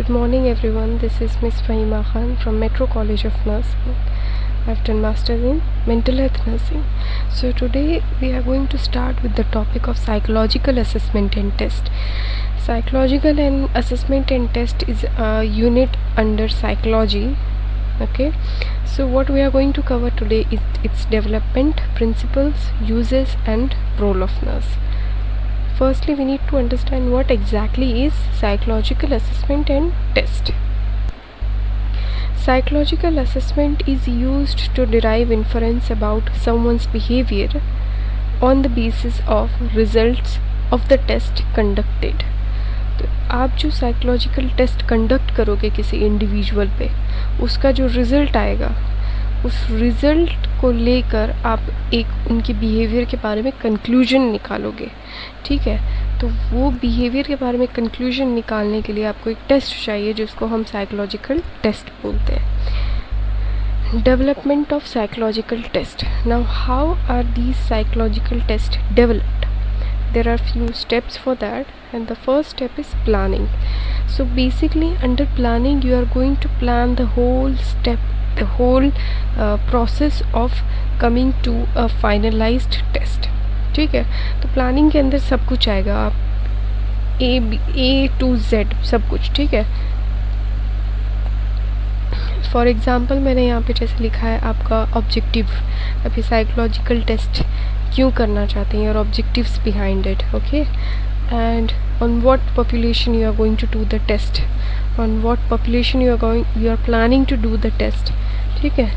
Good morning everyone, this is Miss Fahima Khan from Metro College of Nursing. I've done Masters in Mental Health Nursing. So today we are going to start with the topic of Psychological Assessment and Test. Psychological and Assessment and Test is a unit under psychology. Okay, so what we are going to cover today is its development, principles, uses and role of nurse. Firstly, we need to understand what exactly is psychological assessment and test. Psychological assessment is used to derive inference about someone's behavior on the basis of results of the test conducted. तो आप जो psychological test conduct करोगे किसी individual पे, उसका जो result आएगा उस रिज़ल्ट को लेकर आप एक उनके बिहेवियर के बारे में कंक्लूजन निकालोगे. ठीक है, तो वो बिहेवियर के बारे में कंक्लूजन निकालने के लिए आपको एक टेस्ट चाहिए जिसको हम साइकोलॉजिकल टेस्ट बोलते हैं. Development of psychological test. Now how are these psychological test developed? There are few steps for that, and the first step is planning. So basically under planning you are going to plan the whole process of coming to a finalized test. ठीक है, तो planning के अंदर सब कुछ आएगा, आप A to Z सब कुछ. ठीक है, फॉर एग्ज़ाम्पल मैंने यहाँ पे जैसे लिखा है आपका ऑब्जेक्टिव, अभी साइकोलॉजिकल टेस्ट क्यों करना चाहते हैं और objectives behind it. Okay, and on what population you are going to do the test, on what population you are planning to do the test. ठीक है,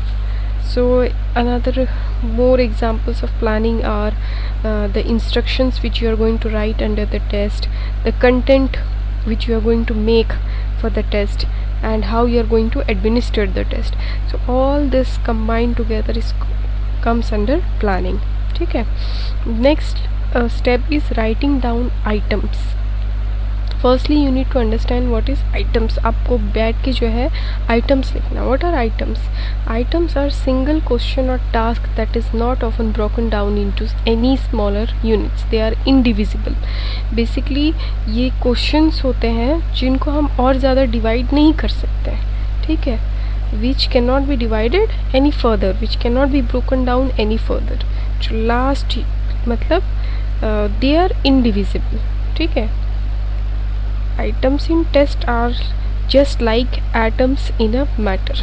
so another more examples of planning are the instructions which you are going to write under the test, the content which you are going to make for the test, and how you are going to administer the test. So all this combined together comes under planning. ठीक है, next step is writing down items. Firstly you need to understand what is items. आपको बैठ के जो है items लिखना. What are items? Items are single question or task that is not often broken down into any smaller units. They are indivisible. Basically ये questions होते हैं जिनको हम और ज़्यादा divide नहीं कर सकते. ठीक है, which cannot be divided any further, which cannot be broken down any further. जो last मतलब they are indivisible. ठीक है, items in test are just like atoms in a matter.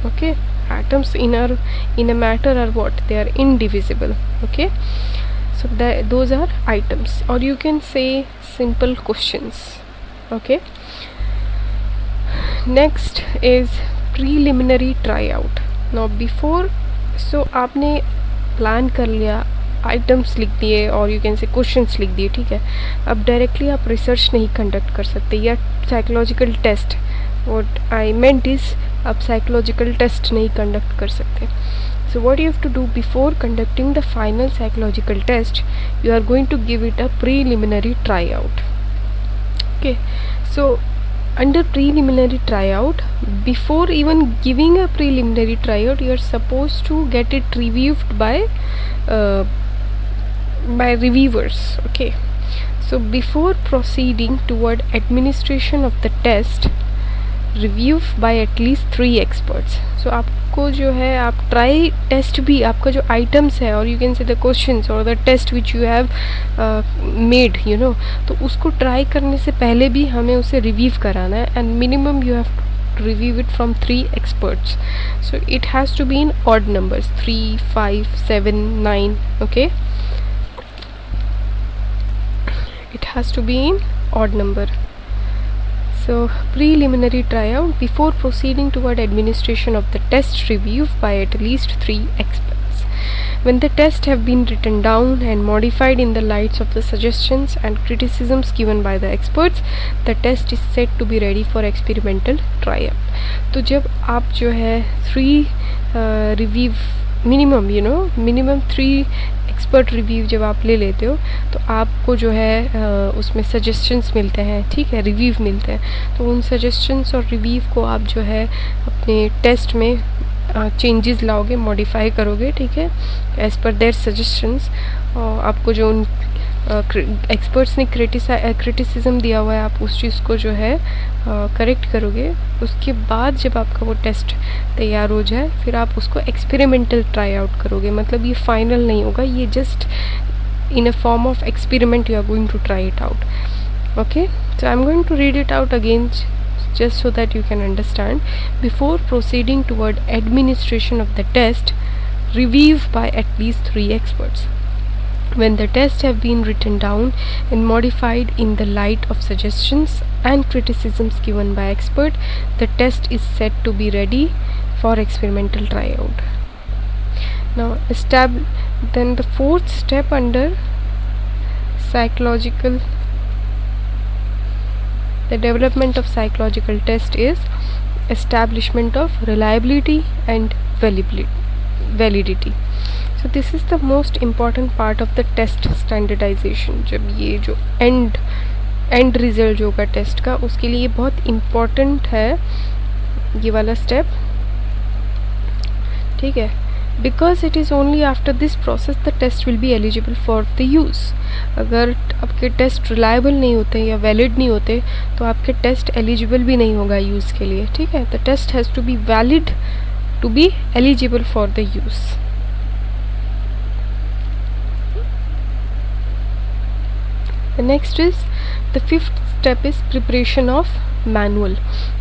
Okay, atoms in a matter are what? They are indivisible. Okay, so those are items, or you can say simple questions. Okay, next is preliminary tryout. Now before, so आपने plan कर लिया, items लिख दिए और you can से questions लिख दिए. ठीक है, अब डायरेक्टली आप रिसर्च नहीं कंडक्ट कर सकते या psychological test, what I meant is आप साइकोलॉजिकल टेस्ट नहीं कंडक्ट कर सकते. So what you have to do before conducting the final psychological test, you are going to give it a preliminary try out. Okay, so under preliminary tryout, before even giving a preliminary tryout, you are supposed to get it reviewed by reviewers. Okay, so before proceeding toward administration of the test, review by at least 3 experts. So आपको जो है आप try test भी, आपका जो items है और you can say the questions और the test which you have made, you know, तो उसको ट्राई करने से पहले भी हमें उसे रिव्यू कराना है, and minimum you have to review it from 3 experts. So it has to be in odd numbers, 3, 5, 7, 9. Okay, it has to be in odd number. So preliminary tryout before proceeding toward administration of the test, reviewed by at least 3 experts. When the tests have been written down and modified in the lights of the suggestions and criticisms given by the experts, the test is set to be ready for experimental tryout. तो जब आप जो है 3 review minimum 3 expert review जब आप ले लेते हो तो आपको जो है उसमें सजेशंस मिलते हैं. ठीक है, रिव्यू मिलते हैं, तो उन सजेशंस और रिव्यू को आप जो है अपने टेस्ट में चेंजेस लाओगे, मॉडिफाई करोगे. ठीक है, एज़ पर देयर सजेशंस, और आपको जो एक्सपर्ट्स ने क्रिटिसिज्म दिया हुआ है, आप उस चीज़ को जो है करेक्ट करोगे। उसके बाद जब आपका वो टेस्ट तैयार हो जाए फिर आप उसको एक्सपेरिमेंटल ट्राई आउट करोगे। मतलब ये फाइनल नहीं होगा, ये just in a form of experiment you are going to try it out. Okay, so I'm going to read it out again just so that you can understand. Before proceeding toward administration of the test, review by at least 3 experts. When the tests have been written down and modified in the light of suggestions and criticisms given by expert, the test is said to be ready for experimental tryout. Now then the fourth step under the development of psychological test is establishment of reliability and validity. So this is the most important part of the test standardization. जब ये जो end result जो होगा test का, उसके लिए बहुत important है ये वाला स्टेप, ठीक है। Because it is only after this process the test will be eligible for the use. अगर आपके टेस्ट रिलायबल नहीं होते या वैलिड नहीं होते तो आपके टेस्ट एलिजिबल भी नहीं होगा यूज़ के लिए, ठीक है। The test has to be valid to be eligible for the use. The next is the fifth step is preparation of manual.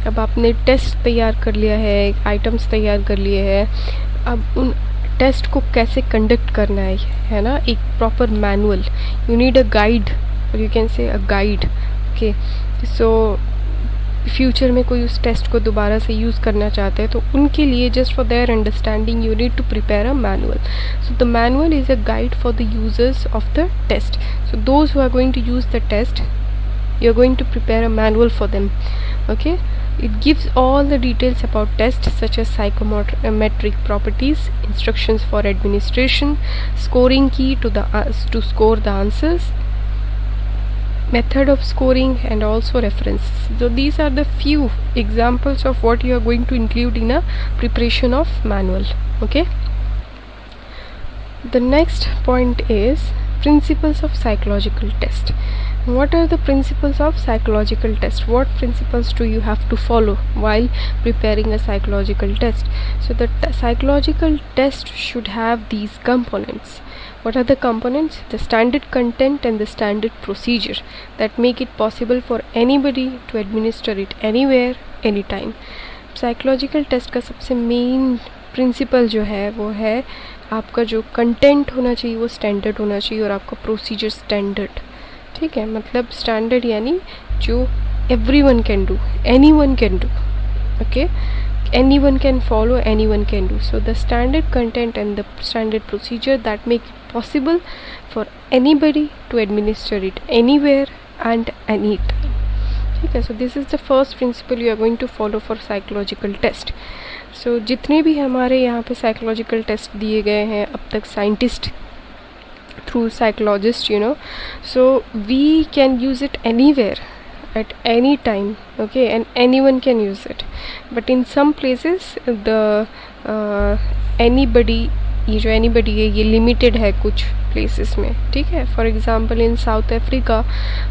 अब आपने टेस्ट तैयार कर लिया है, आइटम्स तैयार कर लिए हैं, अब उन टेस्ट को कैसे कंडक्ट करना है ना, एक proper manual. You need a guide और you can say a guide. Okay, so future में कोई उस टेस्ट को दोबारा से यूज़ करना चाहते हैं तो उनके लिए just for their understanding you need to prepare a manual. So the manual is a guide for the users of the test. So those who are going to use the test, you are going to prepare a manual for them. Okay, it gives all the details about tests such as psychometric properties, instructions for administration, scoring key to score the answers, method of scoring, and also references. So these are the few examples of what you are going to include in a preparation of manual. Okay, the next point is principles of psychological test. What are the principles of psychological test? What principles do you have to follow while preparing a psychological test? So the psychological test should have these components. What are the components? The standard content and the standard procedure that make it possible for anybody to administer it anywhere, anytime. Psychological test का सबसे main principle जो है वो है आपका जो content होना चाहिए वो स्टैंडर्ड होना चाहिए और आपका प्रोसीजर स्टैंडर्ड, ठीक है। मतलब स्टैंडर्ड यानी जो everyone can do, anyone can do, okay, anyone can follow, anyone can do. So the standard content and the standard procedure that make it possible for anybody to administer it anywhere and anytime, ठीक है। So this is the first principle you are going to follow for psychological test. So जितने भी हमारे यहाँ पे psychological test दिए गए हैं अब तक scientist through psychologist, you know, so we can use it anywhere at any time, okay, and anyone can use it, but in some places the anybody, ये जो anybody है ये limited है कुछ places में, ठीक है। For example in South Africa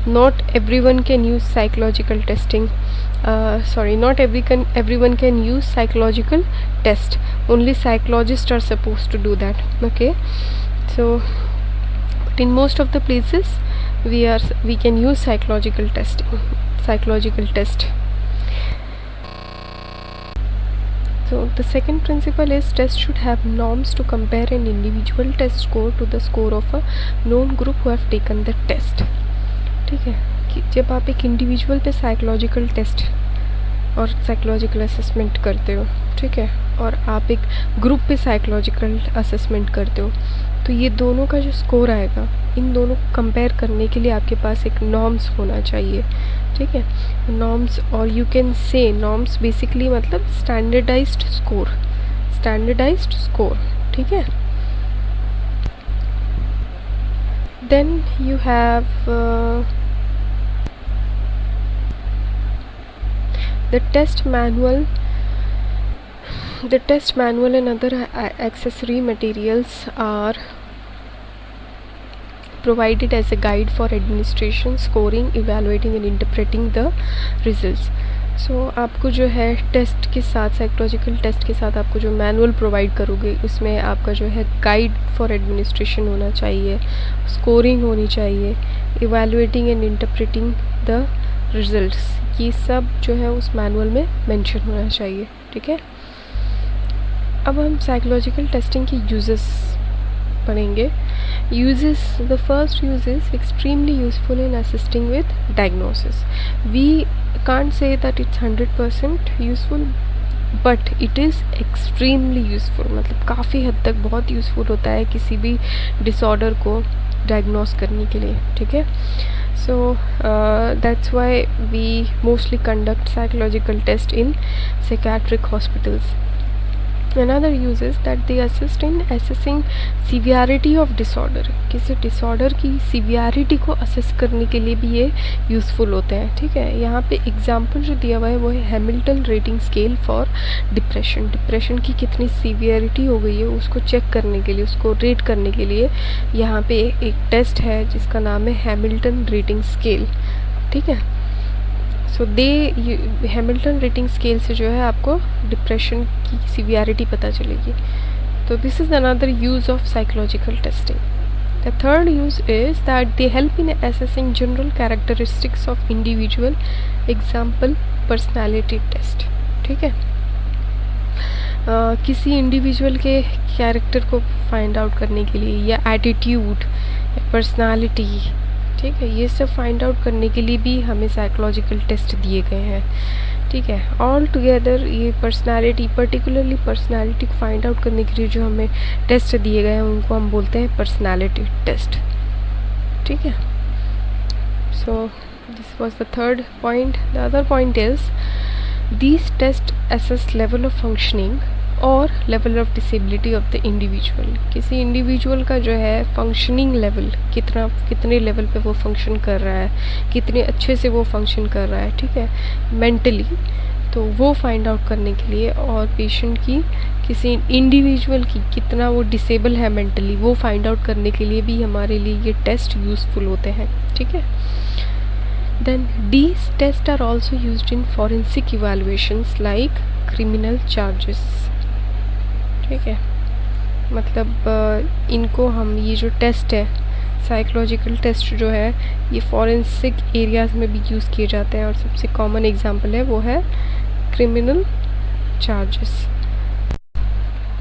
not everyone can use psychological testing, not everyone can use psychological test, only psychologists are supposed to do that, okay। So in most of the places we can use psychological test. So the second principle is test should have norms to compare an individual test score to the score of a known group who have taken the test, ठीक है। कि जब आप एक individual पे psychological test और psychological assessment करते हो, ठीक है, और आप एक ग्रुप पे साइकोलॉजिकल असेसमेंट करते हो, तो ये दोनों का जो स्कोर आएगा इन दोनों को कंपेयर करने के लिए आपके पास एक नॉर्म्स होना चाहिए, ठीक है। नॉर्म्स, और you can say norms basically मतलब स्टैंडर्डाइज्ड स्कोर, ठीक है। Then you have the test manual and other accessory materials are provided as a guide for administration, scoring, evaluating and interpreting the results. So आपको जो है test के साथ, psychological test के साथ आपको जो मैनुअल प्रोवाइड करोगे उसमें आपका जो है गाइड फॉर एडमिनिस्ट्रेशन होना चाहिए, स्कोरिंग होनी चाहिए, evaluating and interpreting the results, ये सब जो है उस मैनुअल में मेंशन होना चाहिए, ठीक है। अब हम साइकोलॉजिकल टेस्टिंग के यूजेस पढ़ेंगे। Uses, the first use is extremely useful in assisting with diagnosis. We can't say that it's 100% useful, but it is extremely useful. मतलब काफ़ी हद तक बहुत यूज़फुल होता है किसी भी डिसऑर्डर को डायग्नोस करने के लिए, ठीक है। So that's why we mostly conduct psychological test in psychiatric hospitals. Another use is that they assist in assessing severity of disorder. किसी डिसऑर्डर की सीवियरिटी को असेस करने के लिए भी ये यूज़फुल होते हैं, ठीक है। यहाँ पे एग्जांपल जो दिया हुआ है वो है Hamilton rating scale for depression. Depression की कितनी सीवियरिटी हो गई है उसको चेक करने के लिए, उसको रेट करने के लिए यहाँ पे एक टेस्ट है जिसका नाम है हैमिल्टन रेटिंग स्केल, ठीक है। सो हैमिल्टन रेटिंग स्केल से जो है आपको डिप्रेशन की सीवियरिटी पता चलेगी। तो this is another use of psychological testing. The third use is that they help in assessing general characteristics of individual, example personality test, ठीक है। किसी इंडिविजुअल के कैरेक्टर को फाइंड आउट करने के लिए या एटीट्यूड या पर्सनैलिटी, ठीक है, ये सब फाइंड आउट करने के लिए भी हमें साइकोलॉजिकल टेस्ट दिए गए हैं, ठीक है। ऑल टुगेदर ये पर्सनालिटी, पर्टिकुलरली पर्सनालिटी को फाइंड आउट करने के लिए जो हमें टेस्ट दिए गए हैं उनको हम बोलते हैं पर्सनालिटी टेस्ट, ठीक है। So this was the third point. The other point is these test assess level of functioning और level of disability of the individual. किसी इंडिविजुअल का जो है फंक्शनिंग लेवल, कितने लेवल पे वो फंक्शन कर रहा है, कितने अच्छे से वो फंक्शन कर रहा है, ठीक है, मेंटली, तो वो फाइंड आउट करने के लिए, और पेशेंट की, किसी इंडिविजुअल की कितना वो डिसेबल है मेंटली, वो फाइंड आउट करने के लिए भी हमारे लिए ये टेस्ट यूज़फुल होते हैं, ठीक है। Then these tests are also used in forensic evaluations like criminal charges, ठीक है। मतलब इनको हम, ये जो टेस्ट है साइकोलॉजिकल टेस्ट जो है ये फॉरेंसिक एरियाज़ में भी यूज़ किए जाते हैं, और सबसे कॉमन एग्जांपल है वो है criminal charges.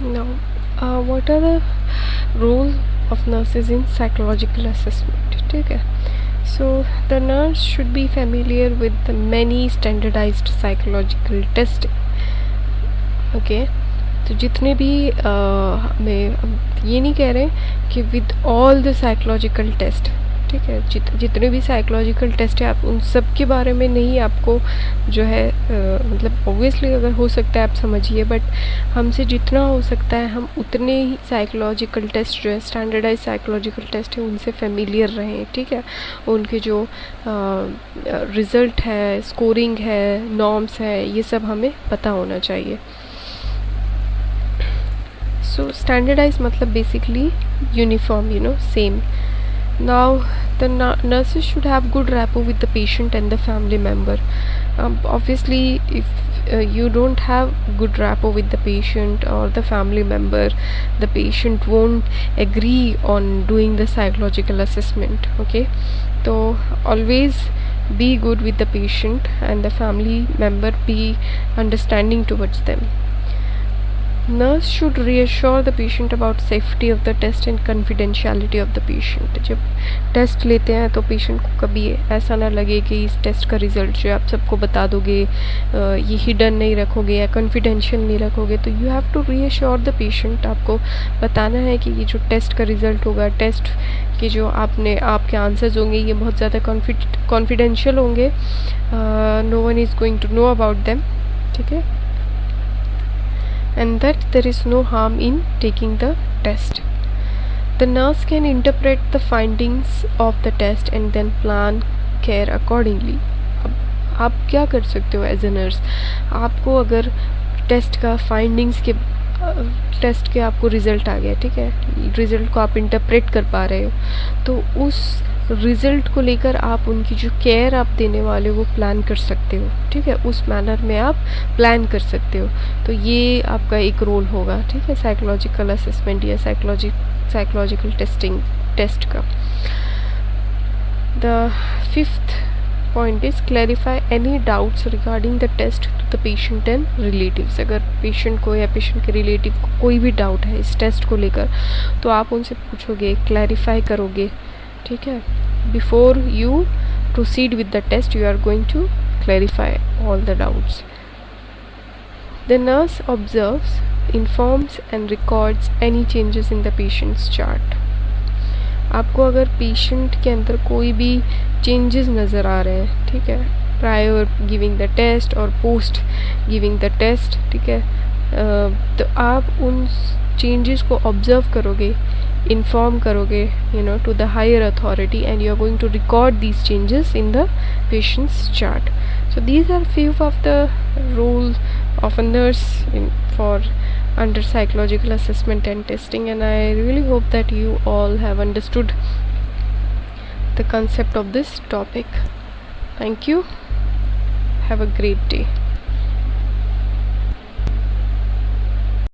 Now what are the role of nurses in psychological assessment, ठीक है। So the nurse should be familiar with the many standardized psychological testing. Okay, तो जितने भी हमें ये नहीं कह रहे कि with all the psychological test, ठीक है, जितने भी साइकोलॉजिकल टेस्ट है आप उन सब के बारे में नहीं आपको जो है मतलब ऑब्वियसली अगर हो सकता है आप समझिए, बट हमसे जितना हो सकता है हम उतने ही साइकोलॉजिकल टेस्ट जो है, स्टैंडर्डाइज साइकोलॉजिकल टेस्ट है, उनसे फेमिलियर रहें, ठीक है। उनके जो रिज़ल्ट है, स्कोरिंग है, नॉर्म्स है, ये सब हमें पता होना चाहिए। सो स्टैंडर्डाइज मतलब basically uniform, same. Now the nurses should have good rapport with the patient and the family member. Obviously if you don't have good rapport with the patient or the family member, the patient won't agree on doing the psychological assessment, okay. So always be good with the patient and the family member, be understanding towards them. Nurse should reassure the patient about safety of the test and confidentiality of the patient. जब test लेते हैं तो patient को कभी ऐसा ना लगे कि इस टेस्ट का रिज़ल्ट जो आप सबको बता दोगे, ये हिडन नहीं रखोगे या कॉन्फिडेंशियल नहीं रखोगे, तो you have to reassure the patient. आपको बताना है कि ये जो टेस्ट का रिज़ल्ट होगा, टेस्ट के जो आपके आंसर्स होंगे, ये बहुत ज़्यादा कॉन्फिडेंशियल होंगे, no one is going to know about them, ठीक है, and that there is no harm in taking the test. The nurse can interpret the findings of the test and then plan care accordingly. अब आप क्या कर सकते हो as a nurse, आपको अगर टेस्ट का फाइंडिंग्स के टेस्ट के आपको रिज़ल्ट आ गया, ठीक है, रिज़ल्ट को आप इंटरप्रेट कर पा रहे हो, तो उस रिज़ल्ट को लेकर आप उनकी जो केयर आप देने वाले हो वो प्लान कर सकते हो, ठीक है, उस मैनर में आप प्लान कर सकते हो। तो ये आपका एक रोल होगा, ठीक है, साइकोलॉजिकल असेसमेंट या साइकोलॉजिकल टेस्ट का। The fifth point is clarify any doubts regarding the test to the patient and relatives. अगर पेशेंट को या पेशेंट के रिलेटिव को कोई भी डाउट है इस टेस्ट को लेकर, तो आप उनसे पूछोगे, क्लैरिफाई करोगे, ठीक है। Before you proceed with the test you are going to clarify all the doubts. The nurse observes, informs and records any changes in the patient's chart। आपको अगर पेशेंट के अंदर कोई भी चेंजेस नज़र आ रहे हैं, ठीक है, प्रायर गिविंग द टेस्ट और पोस्ट गिविंग द टेस्ट, ठीक है, तो आप उन चेंजेस को ऑब्जर्व करोगे, इन्फॉर्म करोगे, to the higher authority, and you are going to record these changes in the patient's chart. So these are few of the roles of a nurse for under psychological assessment and testing, and I really hope that you all have understood the concept of this topic. Thank you. Have a great day.